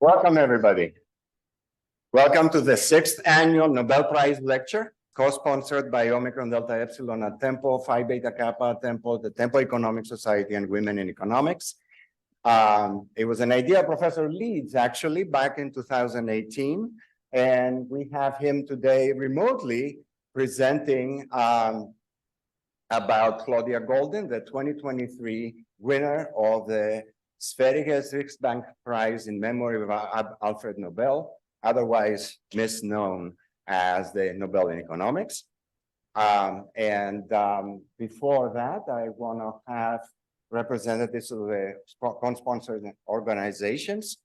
Welcome, everybody. Welcome to the 6th annual Nobel Prize lecture, co-sponsored by Omicron Delta Epsilon at Temple, Phi Beta Kappa at Temple, the Temple Economic Society, and Women in Economics. It was an idea of Professor Leeds, actually, back in 2018. And we have him today remotely presenting about Claudia Golden, the 2023 winner of the Sverige Riksbank Prize in memory of Alfred Nobel, otherwise misknown as the Nobel in Economics. Before that, I want to have representatives of the co-sponsored organizations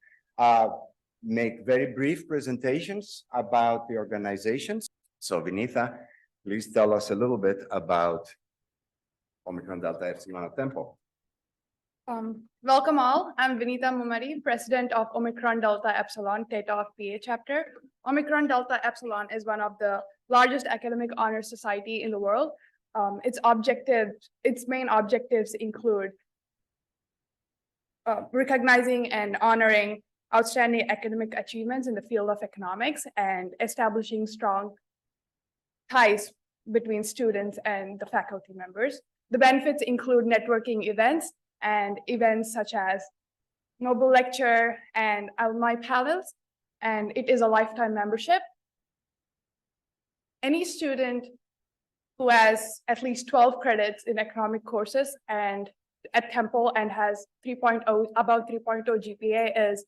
make very brief presentations about the organizations. So Vinitha, please tell us a little bit about Omicron Delta Epsilon at Temple. Welcome all. I'm Vinitha Mumari, President of Omicron Delta Epsilon Theta of PA chapter. Omicron Delta Epsilon is one of the largest academic honor society in the world. Its main objectives include recognizing and honoring outstanding academic achievements in the field of economics and establishing strong ties between students and the faculty members. The benefits include networking events and events such as Nobel Lecture and alumni panels, and it is a lifetime membership. Any student who has at least 12 credits in economic courses and at Temple and has about 3.0 GPA is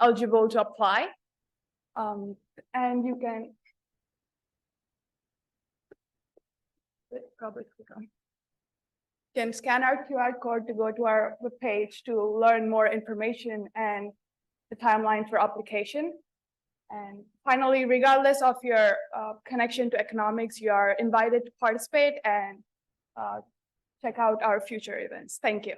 eligible to apply. And you can scan our QR code to go to our webpage to learn more information and the timeline for application. And finally, regardless of your connection to economics, you are invited to participate and check out our future events. Thank you.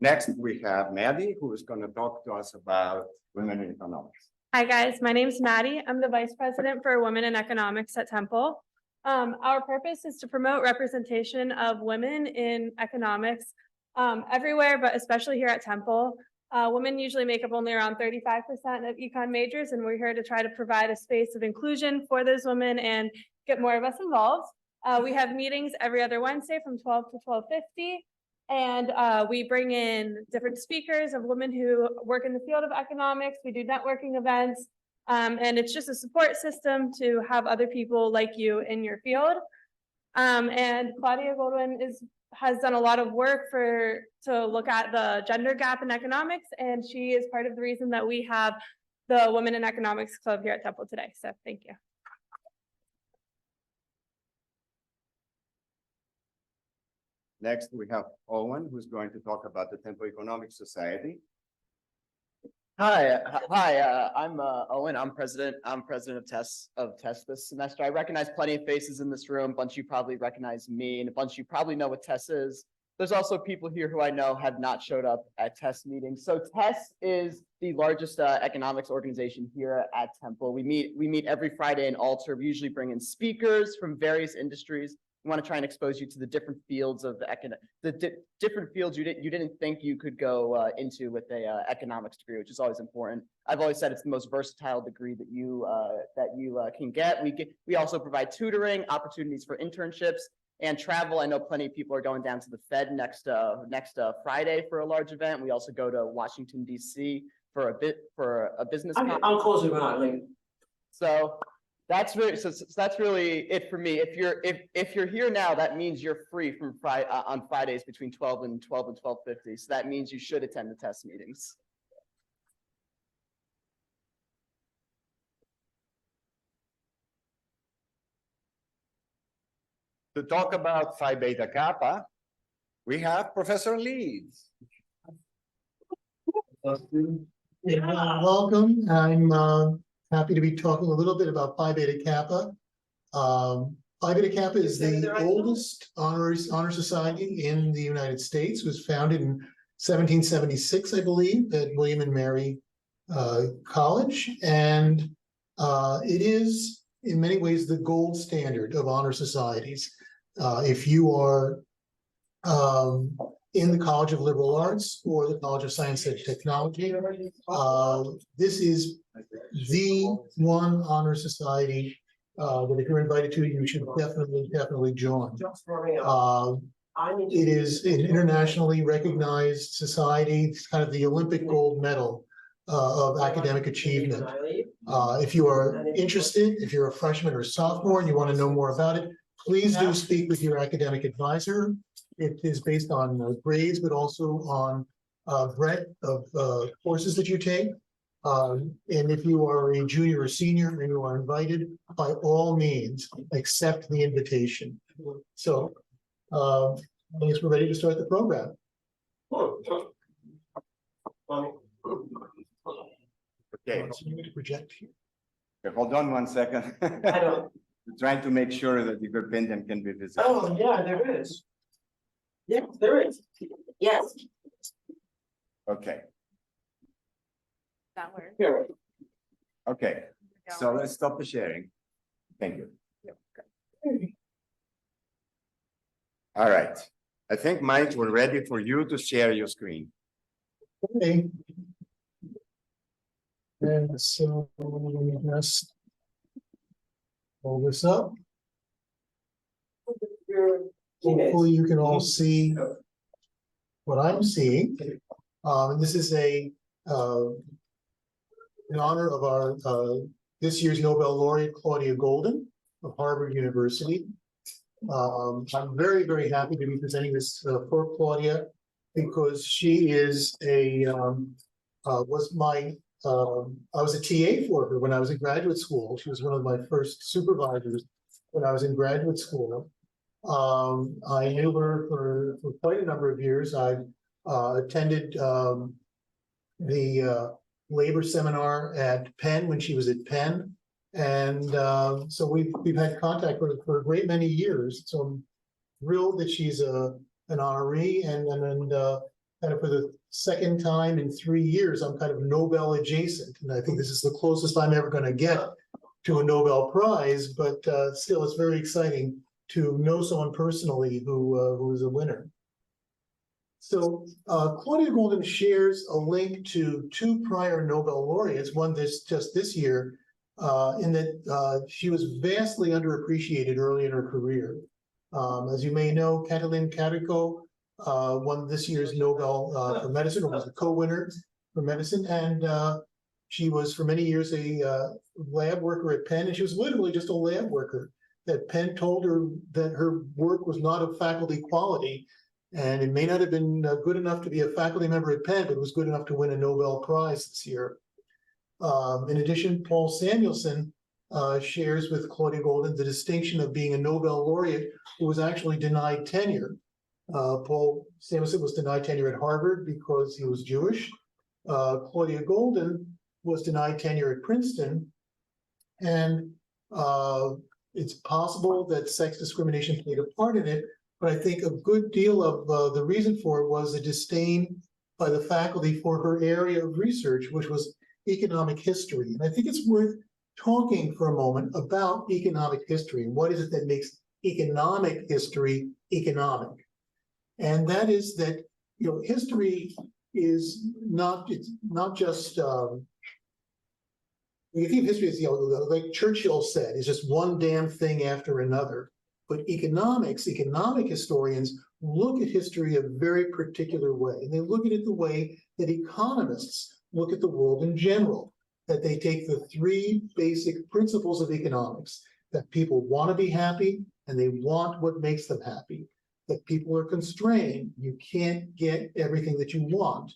Next, we have Maddie, who is going to talk to us about women in economics. Hi guys, my name is Maddie. I'm the Vice President for Women in Economics at Temple. Our purpose is to promote representation of women in economics everywhere, but especially here at Temple. Women usually make up only around 35% of econ majors, and we're here to try to provide a space of inclusion for those women and get more of us involved. We have meetings every other Wednesday from 12 to 12:50. And we bring in different speakers of women who work in the field of economics. We do networking events, and it's just a support system to have other people like you in your field. And Claudia Golden has done a lot of work to look at the gender gap in economics, and she is part of the reason that we have the Women in Economics Club here at Temple today. So thank you. Next, we have Owen, who's going to talk about the Temple Economic Society. Hi, I'm Owen. I'm president of TESS this semester. I recognize plenty of faces in this room. A bunch of you probably recognize me, and a bunch of you probably know what TESS is. There's also people here who I know have not showed up at TESS meetings. So TESS is the largest economics organization here at Temple. We meet every Friday in Alter. We usually bring in speakers from various industries. We want to try and expose you to the different fields of different fields you didn't think you could go into with a economics degree, which is always important. I've always said it's the most versatile degree that you can get. We also provide tutoring, opportunities for internships, and travel. I know plenty of people are going down to the Fed next Friday for a large event. We also go to Washington D.C. for a business. I'll close it out. So that's really it for me. If you're here now, that means you're free from on Fridays between 12 and 12:50. So that means you should attend the TESS meetings. To talk about Phi Beta Kappa, we have Professor Leeds. Yeah, welcome. I'm happy to be talking a little bit about Phi Beta Kappa. Phi Beta Kappa is the oldest honor society in the United States. It was founded in 1776, I believe, at William and Mary College, and it is in many ways the gold standard of honor societies. If you are in the College of Liberal Arts or the College of Science and Technology. This is the one honor society that if you're invited to, you should definitely join. It is an internationally recognized society. It's kind of the Olympic gold medal of academic achievement. If you are interested, if you're a freshman or sophomore and you want to know more about it, please do speak with your academic advisor. It is based on grades, but also on breadth of courses that you take. And if you are a junior or senior and you are invited, by all means, accept the invitation. So I guess we're ready to start the program. Okay, So you need to project here. okay, hold on 1 second. I don't, We're trying to make sure that the good pendant can be visible. oh, yeah, there is. Yeah, there is. Yes. Okay, That works. Here. okay, so let's stop the sharing. Thank you. All right, I think, Mike, we're ready for you to share your screen. Okay. And so let me just pull this up. Hopefully you can all see what I'm seeing. And this is in honor of our this year's Nobel laureate Claudia Golden of Harvard University. I'm very happy to be presenting this for Claudia because she is I was a TA for her when I was in graduate school. She was one of my first supervisors when I was in graduate school. I knew her for quite a number of years. I attended the labor seminar at Penn when she was at Penn. And so we've had contact with her for a great many years. So I'm thrilled that she's an honoree and kind of for the second time in 3 years, I'm kind of Nobel adjacent. And I think this is the closest I'm ever going to get to a Nobel Prize, but still it's very exciting to know someone personally who is a winner. So Claudia Golden shares a link to 2 prior Nobel laureates, one just this year, in that she was vastly underappreciated early in her career. As you may know, Katalin Karikó won this year's Nobel for medicine, or was the co-winner for medicine, and she was for many years a lab worker at Penn, and she was literally just a lab worker. That Penn told her that her work was not of faculty quality, and it may not have been good enough to be a faculty member at Penn, but it was good enough to win a Nobel Prize this year. In addition, Paul Samuelson shares with Claudia Golden the distinction of being a Nobel laureate who was actually denied tenure. Paul Samuelson was denied tenure at Harvard because he was Jewish. Claudia Golden was denied tenure at Princeton. And it's possible that sex discrimination played a part in it, but I think a good deal of the reason for it was a disdain by the faculty for her area of research, which was economic history. And I think it's worth talking for a moment about economic history and what is it that makes economic history economic. And that is that, you know, history is it's not just, you think of history as, you know, like Churchill said, it's just one damn thing after another. But economic historians look at history a very particular way. And they look at it the way that economists look at the world in general, that they take the 3 basic principles of economics, that people want to be happy and they want what makes them happy, that people are constrained, you can't get everything that you want,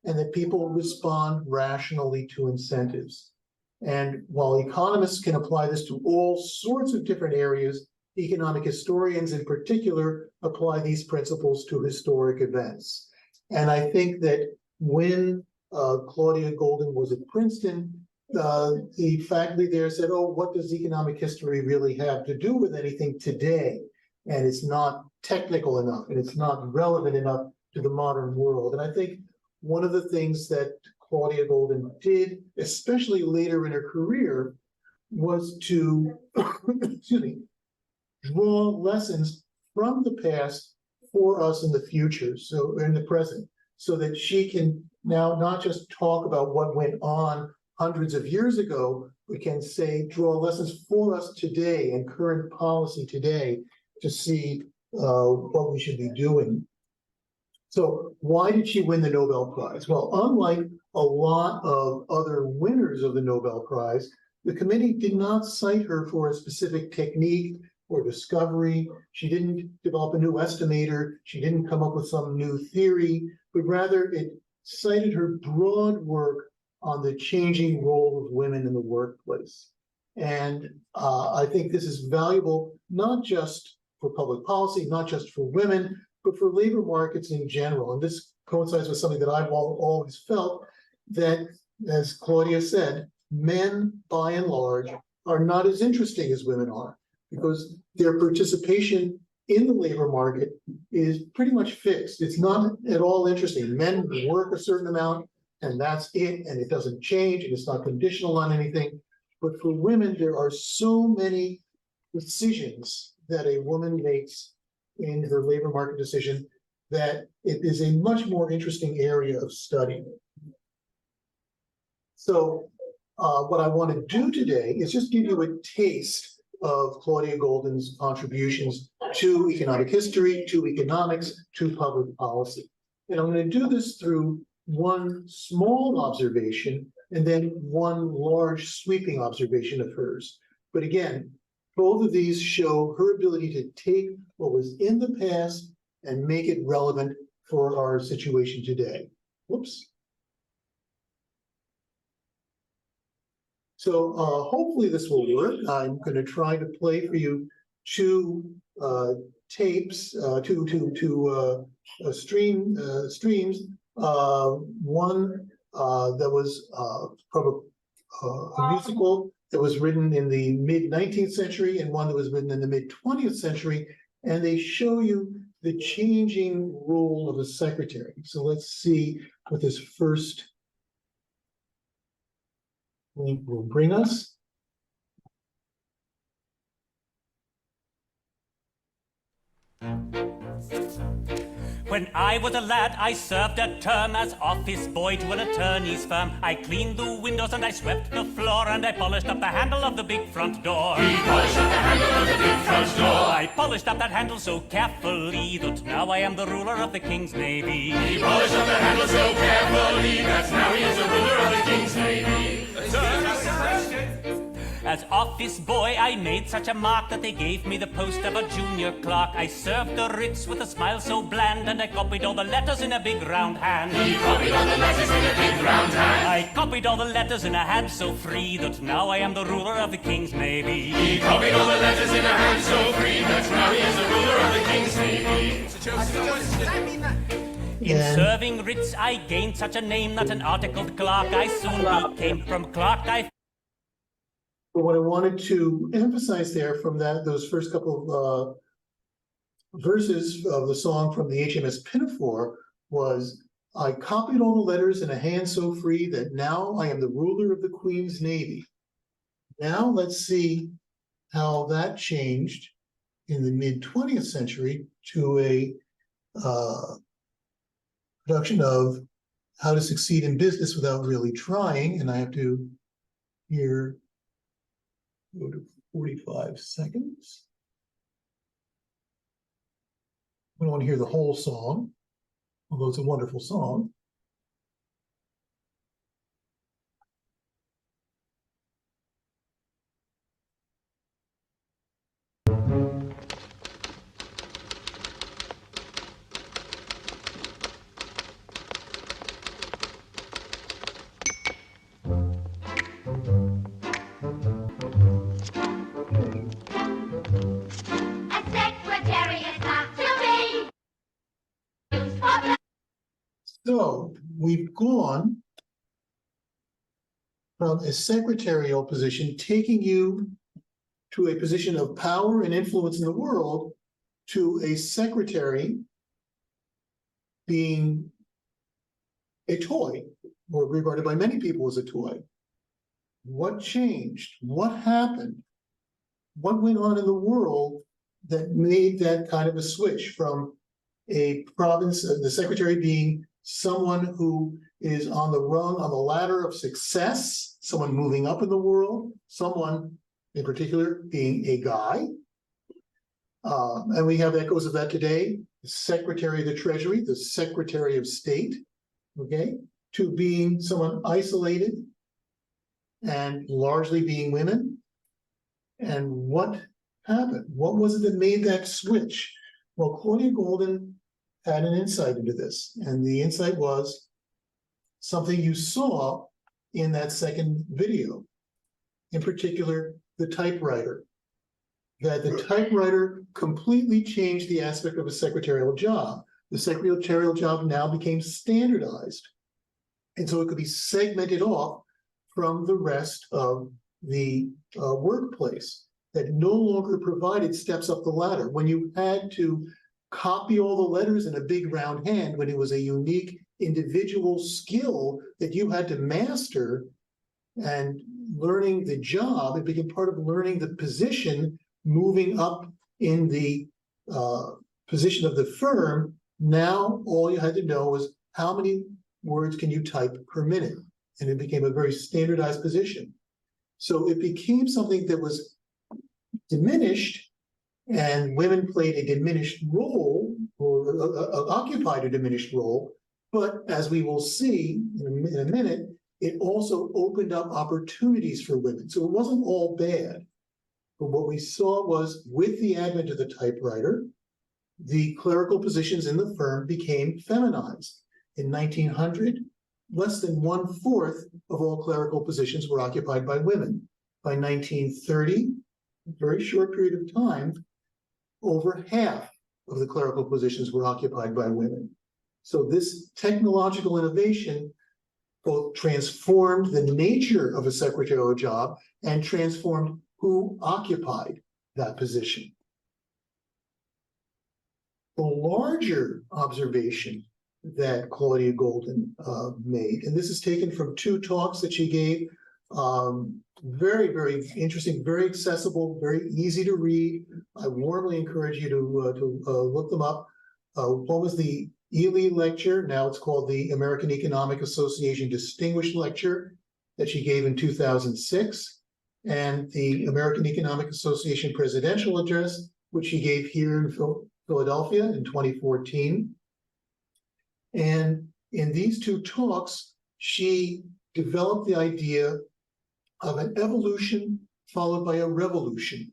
and that people respond rationally to incentives. And while economists can apply this to all sorts of different areas, economic historians in particular apply these principles to historic events. And I think that when Claudia Golden was at Princeton, the faculty there said, oh, what does economic history really have to do with anything today? And it's not technical enough, and it's not relevant enough to the modern world. And I think one of the things that Claudia Golden did, especially later in her career, was to excuse me, draw lessons from the past for us in the future, so in the present, so that she can now not just talk about what went on hundreds of years ago, we can say, draw lessons for us today and current policy today to see what we should be doing. So why did she win the Nobel Prize? Well, unlike a lot of other winners of the Nobel Prize, the committee did not cite her for a specific technique or discovery. She didn't develop a new estimator. She didn't come up with some new theory, but rather it cited her broad work on the changing role of women in the workplace. And I think this is valuable, not just for public policy, not just for women, but for labor markets in general. And this coincides with something that I've always felt, that, as Claudia said, men, by and large, are not as interesting as women are, because their participation in the labor market is pretty much fixed. It's not at all interesting. Men work a certain amount, and that's it, and it doesn't change, and it's not conditional on anything. But for women, there are so many decisions that a woman makes in her labor market decision that it is a much more interesting area of study. So what I want to do today is just give you a taste of Claudia Golden's contributions to economic history, to economics, to public policy. And I'm going to do this through one small observation and then one large sweeping observation of hers. But again, both of these show her ability to take what was in the past and make it relevant for our situation today. Whoops. So hopefully this will work. I'm going to try to play for you two tapes, streams. One that was from a musical that was written in the mid-19th century and one that was written in the mid-20th century. And they show you the changing role of a secretary. So let's see what this first link will bring us. When I was a lad, I served a term as office boy to an attorney's firm. I cleaned the windows and I swept the floor and I polished up the handle of the big front door. He polished up the handle of the big front door. I polished up that handle so carefully that now I am the ruler of the King's Navy. He polished up the handle so carefully that now he is the ruler of the King's Navy. As office boy, I made such a mark that they gave me the post of a junior clerk. I served the writs with a smile so bland, and I copied all the letters in a big round hand. He copied all the letters in a big round hand. I copied all the letters in a hand so free that now I am the ruler of the King's Navy. He copied all the letters in a hand so free that now he is the ruler of the King's Navy. In serving writs, I gained such a name that an articled clerk I soon became. From clerk I But what I wanted to emphasize there from those first couple of verses of the song from the HMS Pinafore was, I copied all the letters in a hand so free that now I am the ruler of the Queen's Navy. Now let's see how that changed in the mid-20th century to a production of How to Succeed in Business Without Really Trying. And I have to here go to 45 seconds. We don't want to hear the whole song, although it's a wonderful song. So we've gone from a secretarial position, taking you to a position of power and influence in the world, to a secretary being a toy, or regarded by many people as a toy. What changed? What happened? What went on in the world that made that kind of a switch from a province, the secretary being someone who is on the rung, on the ladder of success, someone moving up in the world, someone in particular being a guy. And we have echoes of that today, the Secretary of the Treasury, the Secretary of State, okay, to being someone isolated and largely being women. And what happened? What was it that made that switch? Well, Claudia Golden had an insight into this, and the insight was something you saw in that second video, in particular, the typewriter. That the typewriter completely changed the aspect of a secretarial job. The secretarial job now became standardized. And so it could be segmented off from the rest of the workplace that no longer provided steps up the ladder. When you had to copy all the letters in a big round hand, when it was a unique individual skill that you had to master and learning the job, it became part of learning the position, moving up in the position of the firm. Now, all you had to know was how many words can you type per minute? And it became a very standardized position. So it became something that was diminished, and women played a diminished role, or occupied a diminished role. But as we will see in a minute, it also opened up opportunities for women. So it wasn't all bad. But what we saw was, with the advent of the typewriter, the clerical positions in the firm became feminized. In 1900, less than 1/4 of all clerical positions were occupied by women. By 1930, a very short period of time, over half of the clerical positions were occupied by women. So this technological innovation both transformed the nature of a secretarial job and transformed who occupied that position. The larger observation that Claudia Golden made, and this is taken from 2 talks that she gave, very, very interesting, very accessible, very easy to read. I warmly encourage you to look them up. One was the Ely Lecture, now it's called the American Economic Association Distinguished Lecture, that she gave in 2006, and the American Economic Association Presidential Address, which she gave here in Philadelphia in 2014. And in these 2 talks, she developed the idea of an evolution followed by a revolution.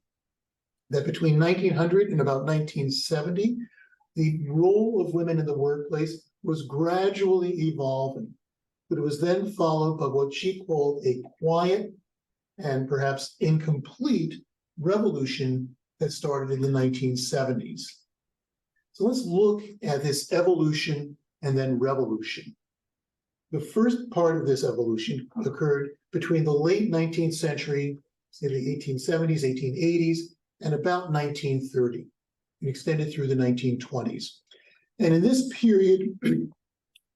That between 1900 and about 1970, the role of women in the workplace was gradually evolving, but it was then followed by what she called a quiet and perhaps incomplete revolution that started in the 1970s. So let's look at this evolution and then revolution. The first part of this evolution occurred between the late 19th century, say the 1870s, 1880s, and about 1930. It extended through the 1920s. And in this period,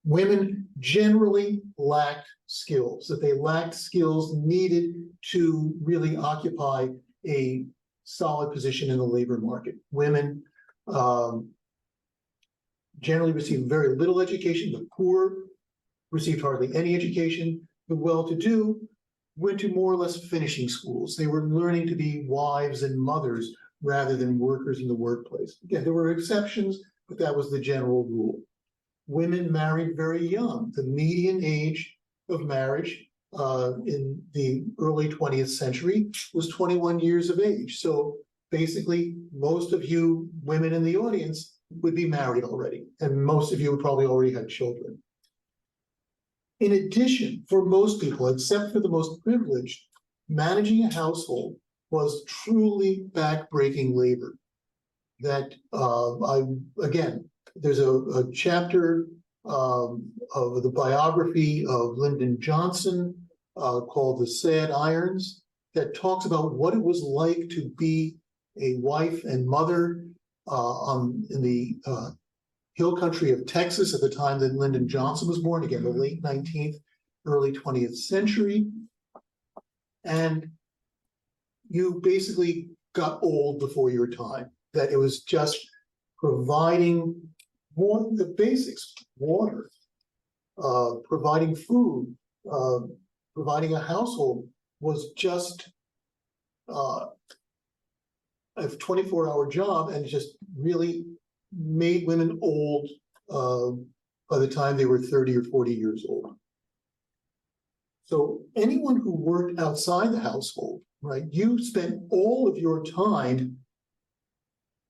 women generally lacked skills, that they lacked skills needed to really occupy a solid position in the labor market. Women generally received very little education. The poor received hardly any education. The well-to-do went to more or less finishing schools. They were learning to be wives and mothers rather than workers in the workplace. Again, there were exceptions, but that was the general rule. Women married very young. The median age of marriage in the early 20th century was 21 years of age. So basically, most of you women in the audience would be married already, and most of you would probably already have children. In addition, for most people, except for the most privileged, managing a household was truly backbreaking labor. That again, there's a chapter of the biography of Lyndon Johnson called The Sad Irons that talks about what it was like to be a wife and mother in the hill country of Texas at the time that Lyndon Johnson was born, again, the late 19th, early 20th century. And you basically got old before your time, that it was just providing more the basics, water, providing food, providing a household was just a 24-hour job, and just really made women old by the time they were 30 or 40 years old. So anyone who worked outside the household, right, you spent all of your time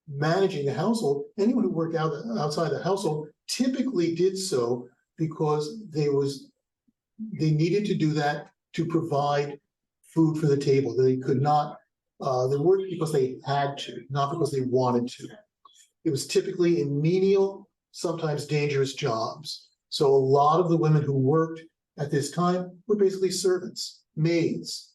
managing the household. Anyone who worked outside the household typically did so because they needed to do that to provide food for the table. They could not, they worked because they had to, not because they wanted to. It was typically in menial, sometimes dangerous jobs. So a lot of the women who worked at this time were basically servants, maids.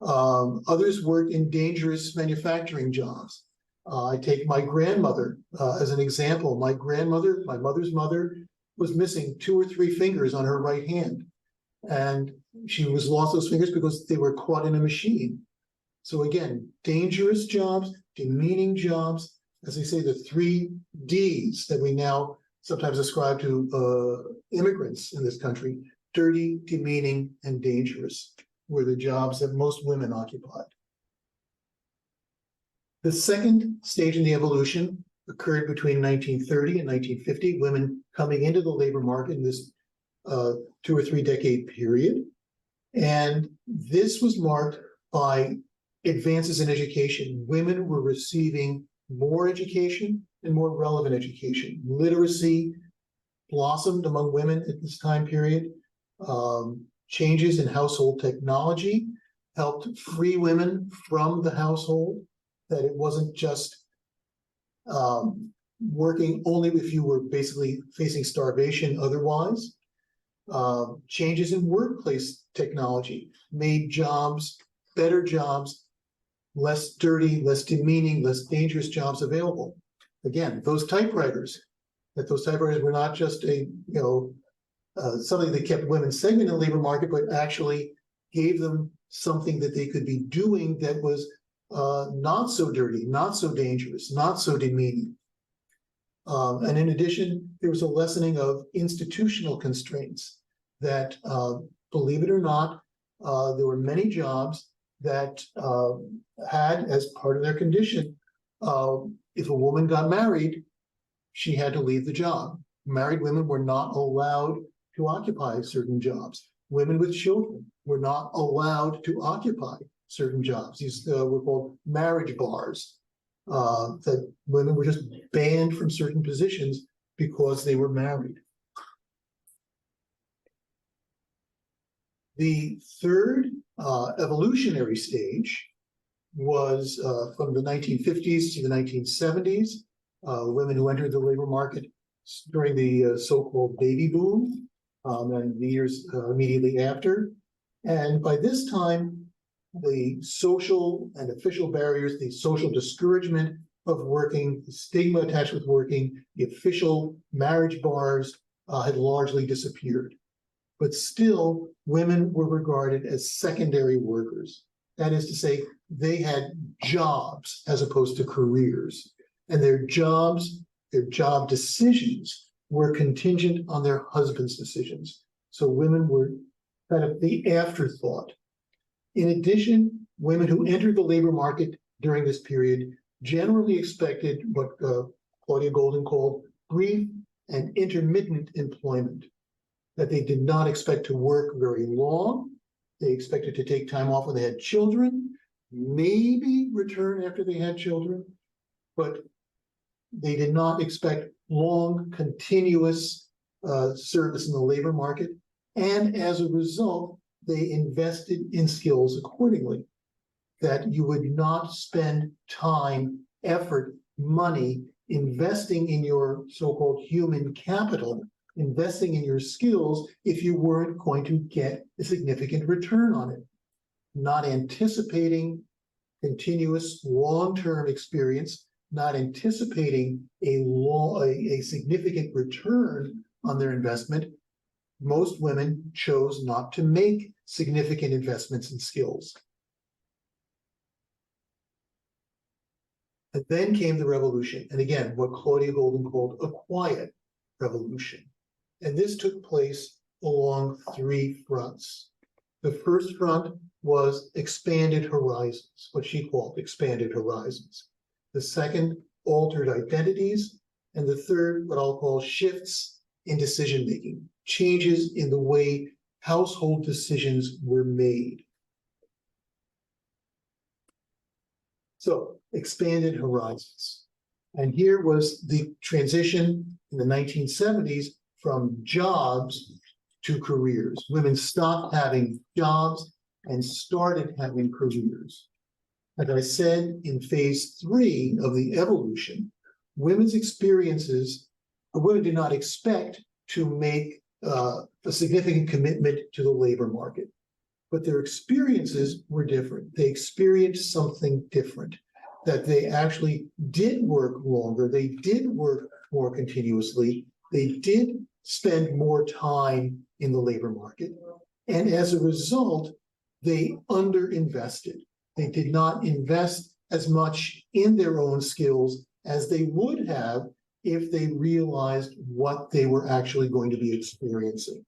Others worked in dangerous manufacturing jobs. I take my grandmother as an example. My grandmother, my mother's mother, was missing 2 or 3 fingers on her right hand. And she lost those fingers because they were caught in a machine. So again, dangerous jobs, demeaning jobs, as they say, the 3 Ds that we now sometimes ascribe to immigrants in this country: dirty, demeaning, and dangerous were the jobs that most women occupied. The second stage in the evolution occurred between 1930 and 1950, women coming into the labor market in this 2 or 3 decade period. And this was marked by advances in education. Women were receiving more education and more relevant education. Literacy blossomed among women at this time period. Changes in household technology helped free women from the household, that it wasn't just working only if you were basically facing starvation otherwise. Changes in workplace technology made jobs, better jobs, less dirty, less demeaning, less dangerous jobs available. Again, those typewriters were not just something that kept women segmented in the labor market, but actually gave them something that they could be doing that was not so dirty, not so dangerous, not so demeaning. And in addition, there was a lessening of institutional constraints that, believe it or not, there were many jobs that had as part of their condition, if a woman got married, she had to leave the job. Married women were not allowed to occupy certain jobs. Women with children were not allowed to occupy certain jobs. These were called marriage bars, that women were just banned from certain positions because they were married. The third evolutionary stage was from the 1950s to the 1970s, women who entered the labor market during the so-called baby boom, and the years immediately after. And by this time, the social and official barriers, the social discouragement of working, the stigma attached with working, the official marriage bars had largely disappeared. But still, women were regarded as secondary workers. That is to say, they had jobs as opposed to careers. And their job decisions were contingent on their husband's decisions. So women were kind of the afterthought. In addition, women who entered the labor market during this period generally expected what Claudia Golden called brief and intermittent employment, that they did not expect to work very long. They expected to take time off when they had children, maybe return after they had children, but they did not expect long, continuous service in the labor market. And as a result, they invested in skills accordingly, that you would not spend time, effort, money investing in your so-called human capital, investing in your skills if you weren't going to get a significant return on it. Not anticipating continuous long-term experience, not anticipating a significant return on their investment, most women chose not to make significant investments in skills. And then came the revolution, and again, what Claudia Golden called a quiet revolution. And this took place along three fronts. The first front was expanded horizons, what she called expanded horizons. The second, altered identities. And the third, what I'll call shifts in decision-making, changes in the way household decisions were made. So, expanded horizons. And here was the transition in the 1970s from jobs to careers. Women stopped having jobs and started having careers. As I said, in phase 3 of the evolution, women did not expect to make a significant commitment to the labor market, but their experiences were different. They experienced something different, that they actually did work longer, they did work more continuously, they did spend more time in the labor market, and as a result, they underinvested. They did not invest as much in their own skills as they would have if they realized what they were actually going to be experiencing.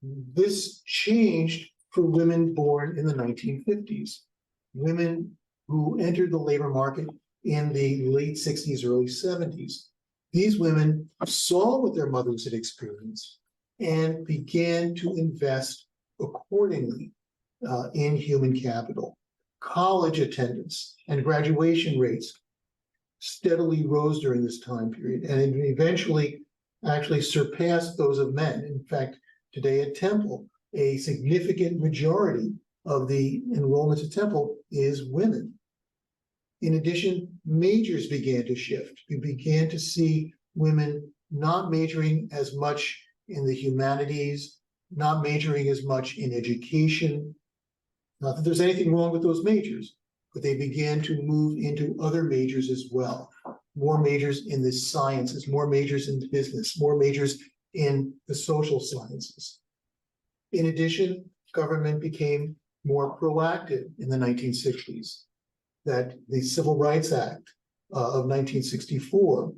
This changed for women born in the 1950s. Women who entered the labor market in the late 60s, early 70s. These women saw what their mothers had experienced and began to invest accordingly in human capital. College attendance and graduation rates steadily rose during this time period and eventually actually surpassed those of men. In fact, today at Temple, a significant majority of the enrollments at Temple is women. In addition, majors began to shift. We began to see women not majoring as much in the humanities, not majoring as much in education. Not that there's anything wrong with those majors, but they began to move into other majors as well. More majors in the sciences, more majors in business, more majors in the social sciences. In addition, government became more proactive in the 1960s. That the Civil Rights Act of 1964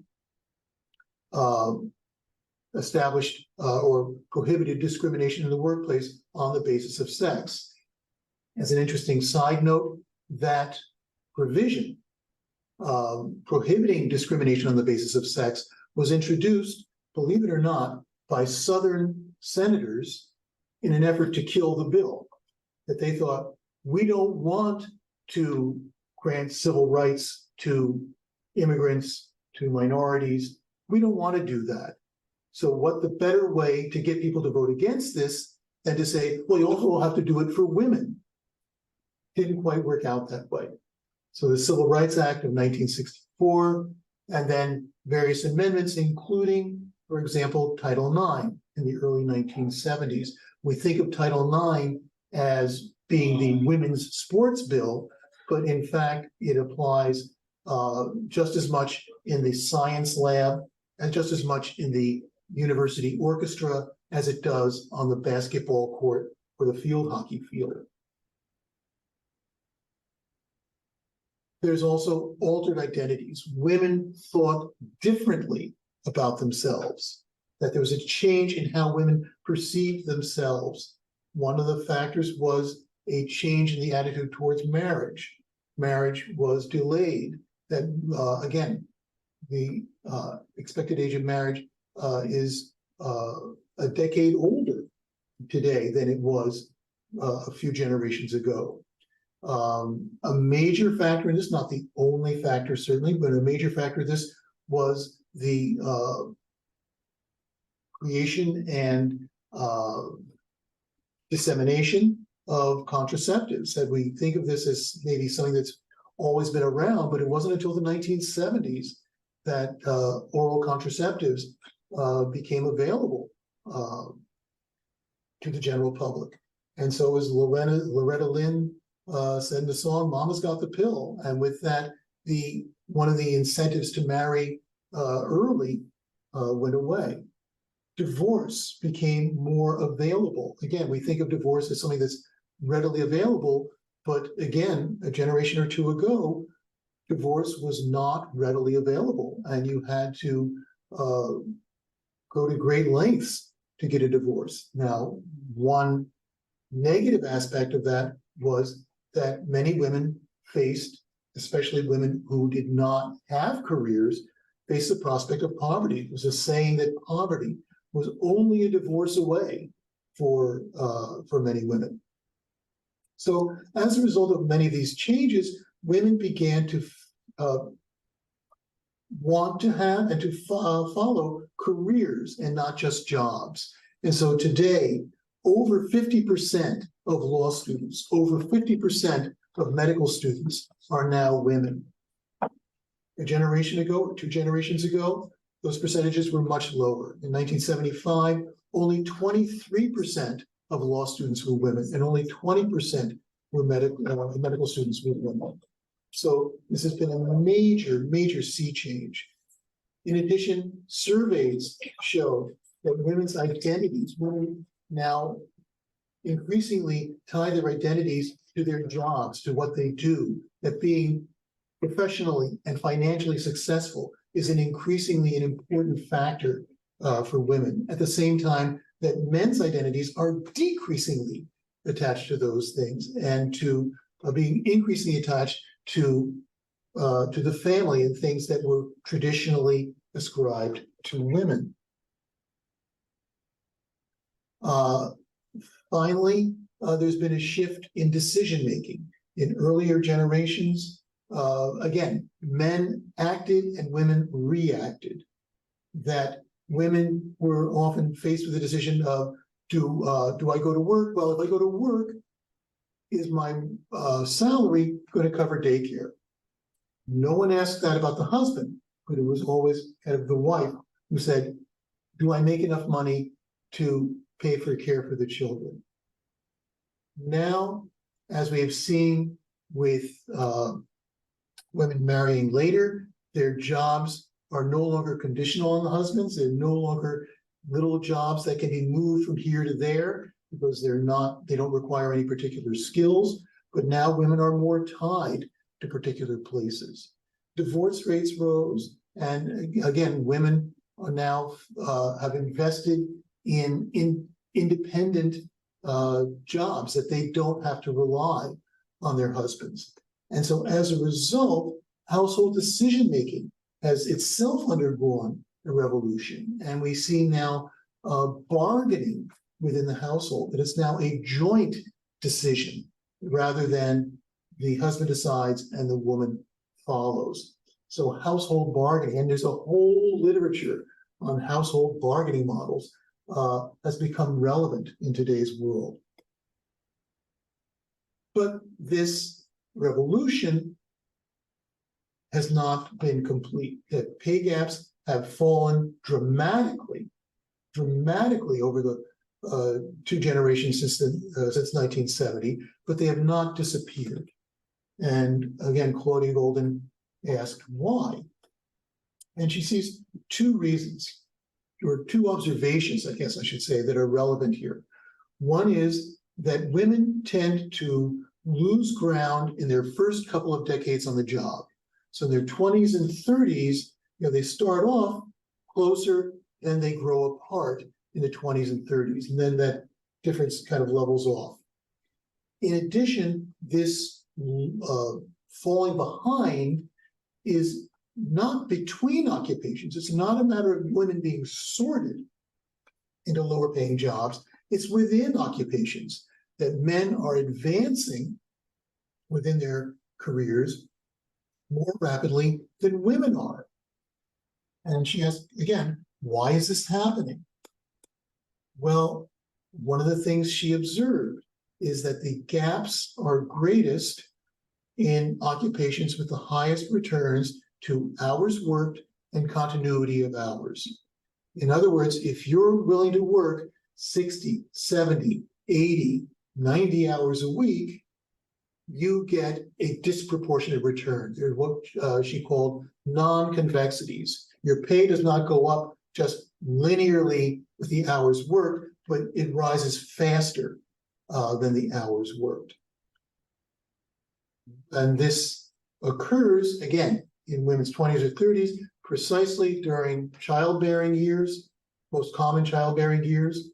established or prohibited discrimination in the workplace on the basis of sex. As an interesting side note, that provision prohibiting discrimination on the basis of sex was introduced, believe it or not, by Southern senators in an effort to kill the bill. That they thought, we don't want to grant civil rights to immigrants, to minorities. We don't want to do that. So what the better way to get people to vote against this than to say, well, you also have to do it for women? Didn't quite work out that way. So the Civil Rights Act of 1964, and then various amendments, including, for example, Title IX in the early 1970s. We think of Title IX as being the women's sports bill, but in fact, it applies just as much in the science lab and just as much in the university orchestra as it does on the basketball court or the field hockey field. There's also altered identities. Women thought differently about themselves, that there was a change in how women perceived themselves. One of the factors was a change in the attitude towards marriage. Marriage was delayed. That again, the expected age of marriage is a decade older today than it was a few generations ago. A major factor, and this is not the only factor certainly, but a major factor of this was the creation and dissemination of contraceptives. That we think of this as maybe something that's always been around, but it wasn't until the 1970s that oral contraceptives became available to the general public. And so as Loretta Lynn said in the song, Mama's Got the Pill. And with that, one of the incentives to marry early went away. Divorce became more available. Again, we think of divorce as something that's readily available, But again, a generation or two ago, divorce was not readily available, and you had to go to great lengths to get a divorce. Now, one negative aspect of that was that many women faced, especially women who did not have careers, faced the prospect of poverty. It was a saying that poverty was only a divorce away for many women. So as a result of many of these changes, women began to want to have and to follow careers and not just jobs. And so today, over 50% of law students, over 50% of medical students are now women. A generation ago, or 2 generations ago, those percentages were much lower. In 1975, only 23% of law students were women, and only 20% were medical students were women. So this has been a major, major sea change. In addition, surveys show that women's identities, women now increasingly tie their identities to their jobs, to what they do, that being professionally and financially successful is an increasingly an important factor for women. At the same time that men's identities are decreasingly attached to those things and to being increasingly attached to the family and things that were traditionally ascribed to women. Finally, there's been a shift in decision-making. In earlier generations, again, men acted and women reacted. That women were often faced with the decision of, do I go to work? Well, if I go to work, is my salary going to cover daycare? No one asked that about the husband, but it was always kind of the wife who said, do I make enough money to pay for care for the children? Now, as we have seen with women marrying later, their jobs are no longer conditional on the husbands. They're no longer little jobs that can be moved from here to there because they don't require any particular skills, but now women are more tied to particular places. Divorce rates rose, and again, women are now have invested in independent jobs that they don't have to rely on their husbands. And so as a result, household decision-making has itself undergone a revolution. And we see now bargaining within the household, that it's now a joint decision rather than the husband decides and the woman follows. So household bargaining, and there's a whole literature on household bargaining models, has become relevant in today's world. But this revolution has not been complete. The pay gaps have fallen dramatically over the 2 generations since 1970, but they have not disappeared. And again, Claudia Golden asked why. And she sees 2 reasons, or 2 observations, I guess I should say, that are relevant here. One is that women tend to lose ground in their first couple of decades on the job. So in their 20s and 30s, they start off closer, then they grow apart in the 20s and 30s, and then that difference kind of levels off. In addition, this falling behind is not between occupations. It's not a matter of women being sorted into lower paying jobs. It's within occupations that men are advancing within their careers more rapidly than women are. And she asked, again, why is this happening? Well, one of the things she observed is that the gaps are greatest in occupations with the highest returns to hours worked and continuity of hours. In other words, if you're willing to work 60, 70, 80, 90 hours a week, you get a disproportionate return. There's what she called non-convexities. Your pay does not go up just linearly with the hours worked, but it rises faster than the hours worked. And this occurs again in women's 20s or 30s, precisely during childbearing years, most common childbearing years,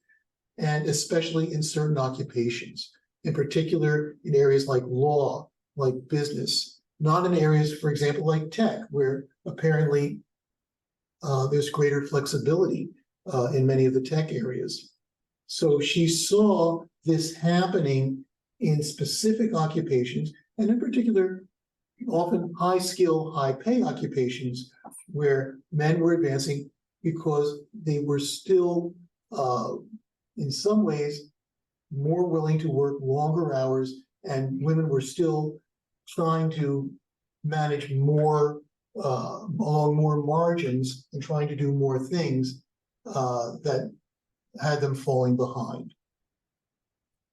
and especially in certain occupations, in particular in areas like law, like business, not in areas, for example, like tech, where apparently there's greater flexibility in many of the tech areas. So she saw this happening in specific occupations, and in particular, often high skill, high pay occupations where men were advancing because they were still, in some ways, more willing to work longer hours, and women were still trying to manage more along more margins and trying to do more things that had them falling behind.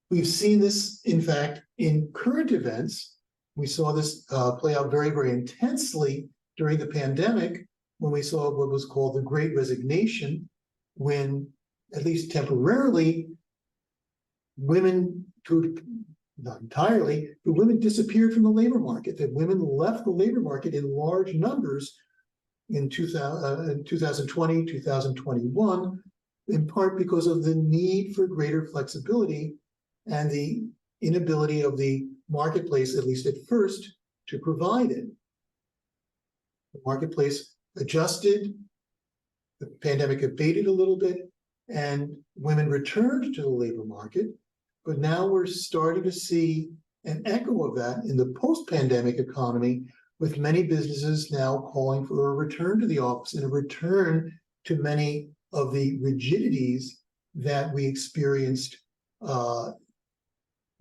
We've seen this, in fact, in current events. We saw this play out very, very intensely during the pandemic when we saw what was called the Great Resignation, when, at least temporarily, women, not entirely, but women disappeared from the labor market, that women left the labor market in large numbers in 2020, 2021, in part because of the need for greater flexibility and the inability of the marketplace, at least at first, to provide it. The marketplace adjusted, the pandemic abated a little bit, and women returned to the labor market. But now we're starting to see an echo of that in the post-pandemic economy, with many businesses now calling for a return to the office and a return to many of the rigidities that we experienced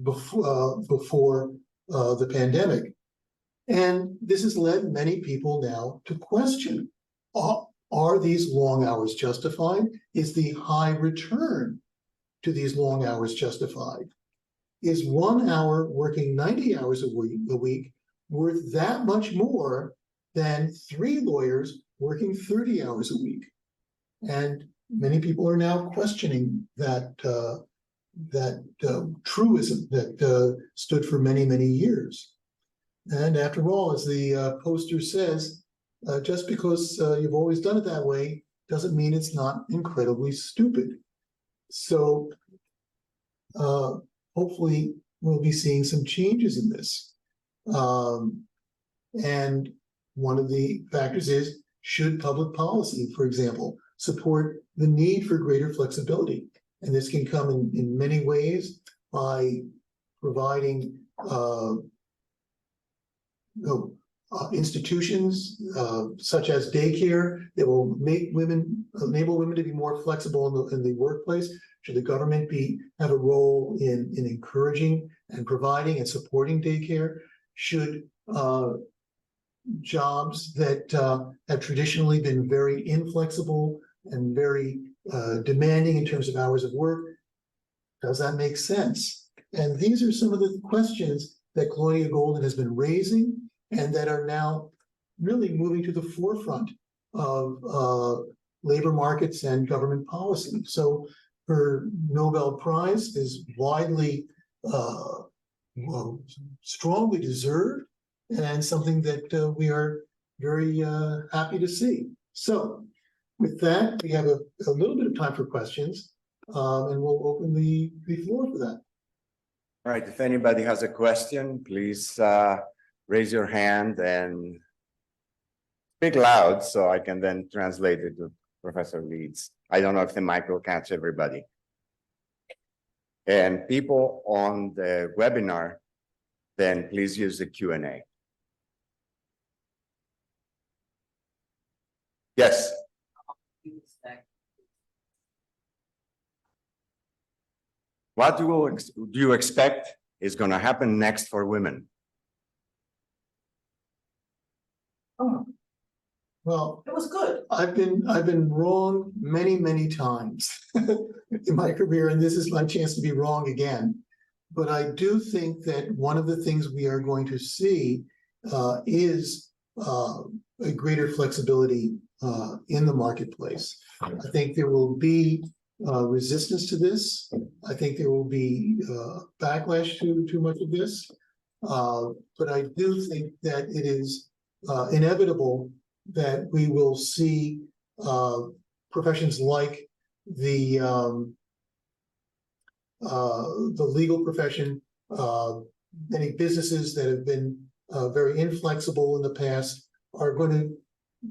before the pandemic. And this has led many people now to question, are these long hours justified? Is the high return to these long hours justified? Is 1 hour working 90 hours a week worth that much more than 3 lawyers working 30 hours a week? And many people are now questioning that truism that stood for many, many years. And after all, as the poster says, just because you've always done it that way doesn't mean it's not incredibly stupid. So hopefully we'll be seeing some changes in this. And one of the factors is, should public policy, for example, support the need for greater flexibility? And this can come in many ways by providing institutions such as daycare that will enable women to be more flexible in the workplace. Should the government have a role in encouraging and providing and supporting daycare? Should jobs that have traditionally been very inflexible and very demanding in terms of hours of work, does that make sense? And these are some of the questions that Claudia Golden has been raising and that are now really moving to the forefront of labor markets and government policy. So her Nobel Prize is widely, strongly deserved, and something that we are very happy to see. So with that, we have a little bit of time for questions, and we'll open the floor for that. All right, if anybody has a question, please raise your hand and speak loud so I can then translate it to Professor Leeds. I don't know if the mic will catch everybody. And people on the webinar, then please use the Q&A. Yes. What do you expect is going to happen next for women? Oh, well, It was good. I've been wrong many, many times in my career, and this is my chance to be wrong again. But I do think that one of the things we are going to see is a greater flexibility in the marketplace. I think there will be resistance to this. I think there will be backlash to much of this. But I do think that it is inevitable that we will see professions like the legal profession, many businesses that have been very inflexible in the past are going to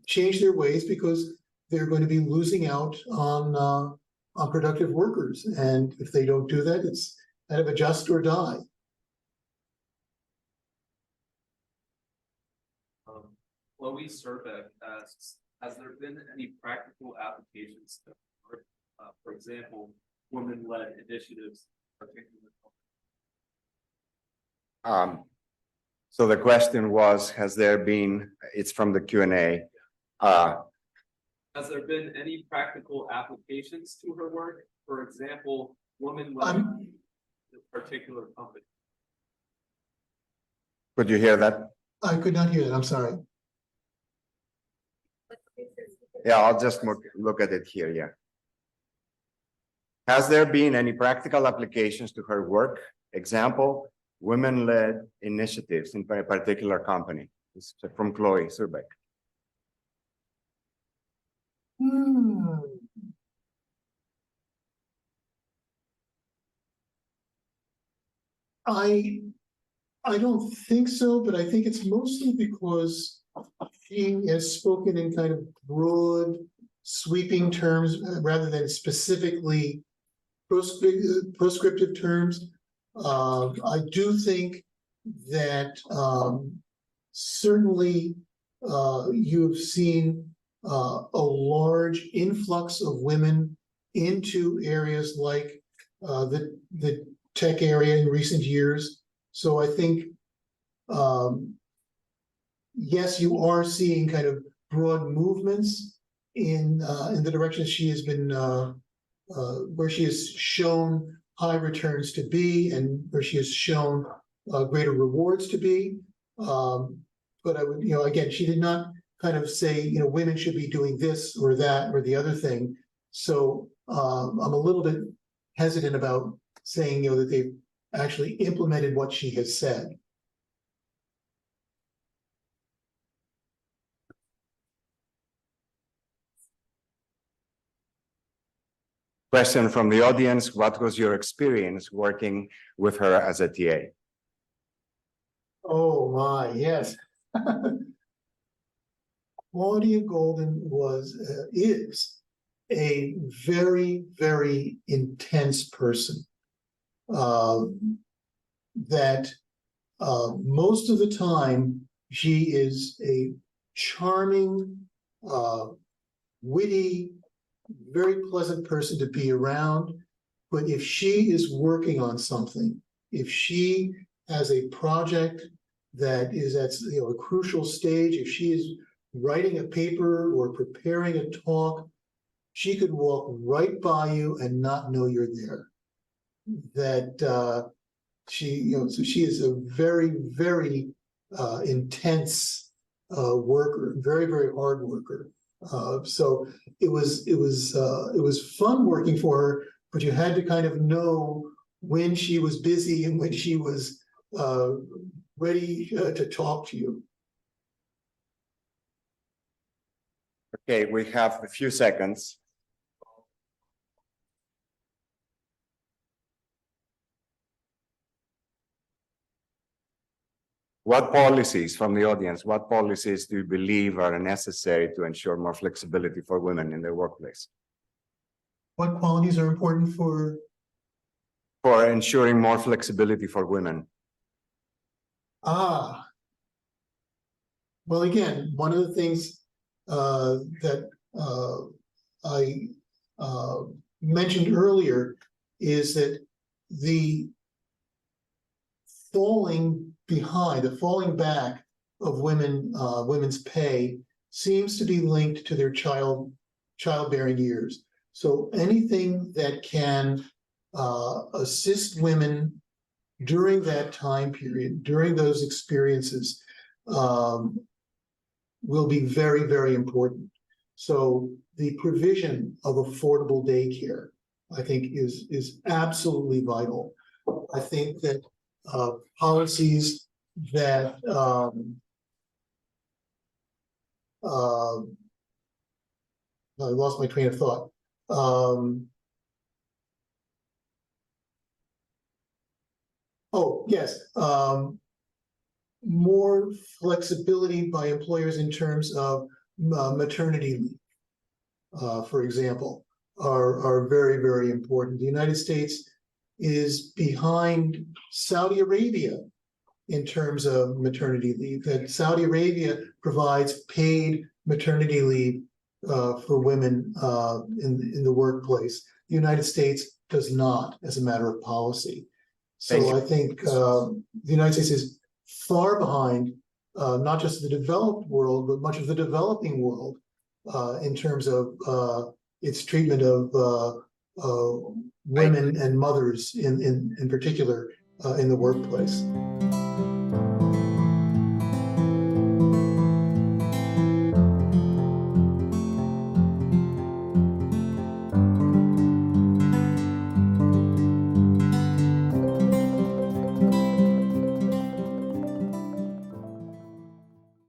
change their ways because they're going to be losing out on productive workers. And if they don't do that, it's kind of adjust or die. Chloe Surbeck asks, has there been any practical applications to work, for example, women-led initiatives? So the question was, has there been, it's from the Q&A. Has there been any practical applications to her work? For example, women-led I'm- particular company. Could you hear that? I could not hear that, I'm sorry. Yeah, I'll just look at it here, yeah. Has there been any practical applications to her work? Example, women-led initiatives in a particular company. This is from Chloe Surbeck. I don't think so, but I think it's mostly because she has spoken in kind of broad, sweeping terms rather than specifically prescriptive terms. I do think that certainly you've seen a large influx of women into areas like the tech area in recent years. So I think, yes, you are seeing kind of broad movements in the direction she has been, where she has shown high returns to be and where she has shown greater rewards to be. But I would, again, she did not kind of say, women should be doing this or that or the other thing. So I'm a little bit hesitant about saying, that they've actually implemented what she has said. Question from the audience, what was your experience working with her as a TA? Oh my, yes. Claudia Golden is a very, very intense person. That most of the time she is a charming, witty, very pleasant person to be around. But if she is working on something, if she has a project that is at a crucial stage, if she is writing a paper or preparing a talk, she could walk right by you and not know you're there. That she, so she is a very, very intense worker, very, very hard worker. So it was fun working for her, but you had to kind of know when she was busy and when she was ready to talk to you. Okay, we have a few seconds. What policies from the audience, what policies do you believe are necessary to ensure more flexibility for women in their workplace? What qualities are important for ensuring more flexibility for women? Well, again, one of the things that I mentioned earlier is that the falling back of women's pay seems to be linked to their childbearing years. So anything that can assist women during that time period, during those experiences, will be very, very important. So the provision of affordable daycare, I think, is absolutely vital. I think that policies that I lost my train of thought. Oh, yes, more flexibility by employers in terms of maternity leave, for example, are very, very important. The United States is behind Saudi Arabia in terms of maternity leave. That Saudi Arabia provides paid maternity leave for women in the workplace. The United States does not, as a matter of policy. Thank you. So I think the United States is far behind not just the developed world, but much of the developing world in terms of its treatment of women and mothers in particular in the workplace.